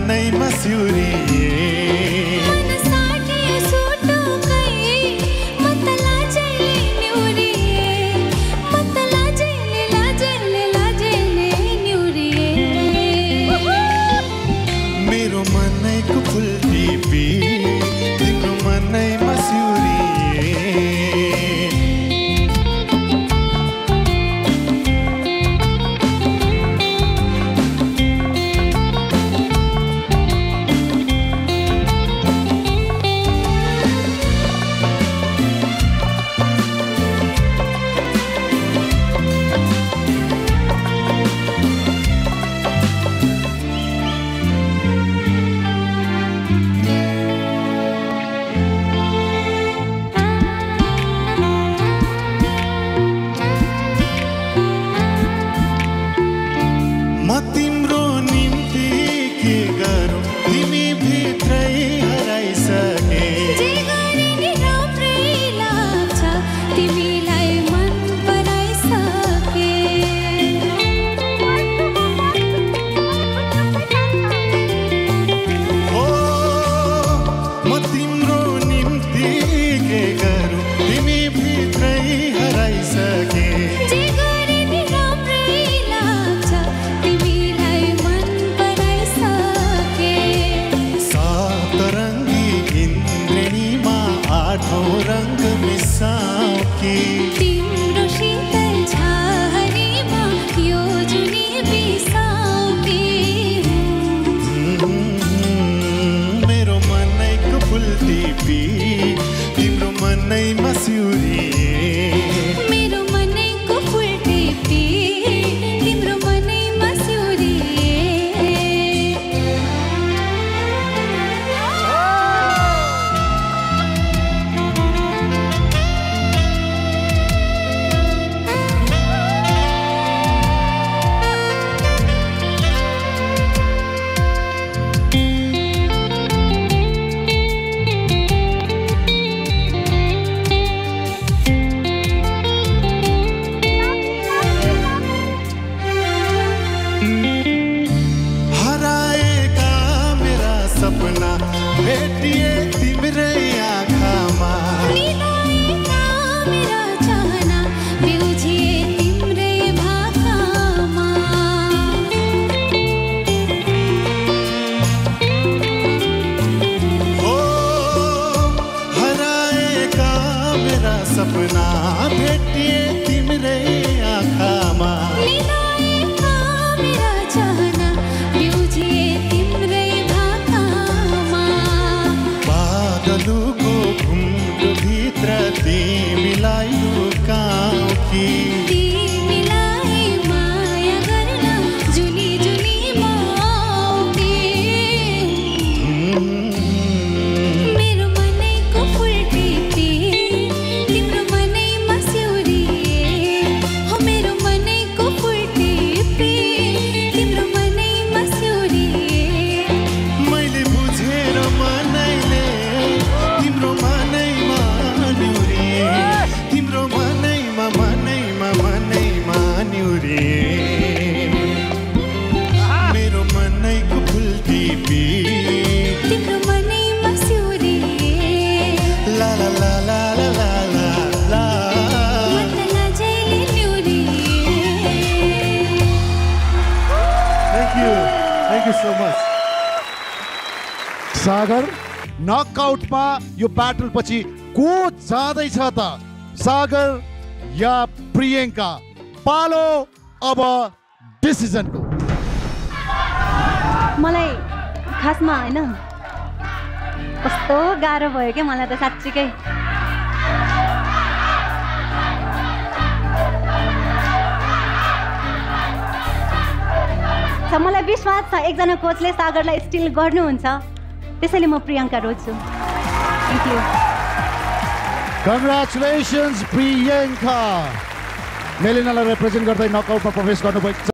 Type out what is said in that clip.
मनैमा सिउरिए मेरो मनैको फुल टिपी तिम्रो मनैमा रंग मिसाओ की तिम्रो शीतल छाहरीमा यो जुनी बिसाओ की मेरो मनैको फुल टिपी तिम्रो मनैमा सिउरिए मेरो मनैको फुल टिपी तिम्रो मनैमा सिउरिए सपना भेटिए तिम्रै आँखामा निदाएका मेरा चाहना बिउझिए तिम्रै भाकामा हो हराएका मेरा सपना भेटिए तिम्रै आँखामा निदाएका मेरा चाहना बिउझिए तिम्रै बादलुको घुम्टो भित्र तिमीलाई लुकाऊ कि तिमीलाई माया गर्न जुनी जुनी म आऊ कि मेरो मनैको फुल टिपी तिम्रो मनैमा सिउरिए हो मेरो मनैको फुल टिपी तिम्रो मनैमा सिउरिए मैले बुझेर मनैले तिम्रो मनैमा निउरिए तिम्रो मनैमा मनैमा मनैमा निउरिए मेरो मनैको फुल टिपी तिम्रो मनैमा सिउरिए ला ला ला ला ला ला ला ला मतला जैले निउरिए Thank you so much. सागर नकआउटमा यो ब्याटल पछि को जाँदैछ त सागर या प्रियंका पालो अब डिसिजनको मलाई खासमा हैन कस्तो गाह्रो भयो के मलाई त साच्चीकै मलाई विश्वास छ एकजना कोचले सागरलाई स्टिल गर्नुहुन्छ त्यसैले म प्रियंका रोज्छु थ्यांक यू कङ्ग्रेचुलेसन्स प्रियंका मेलिनालाई रिप्रेजेन्ट गर्दै नकआउटमा प्रवेश गर्नुभएको छ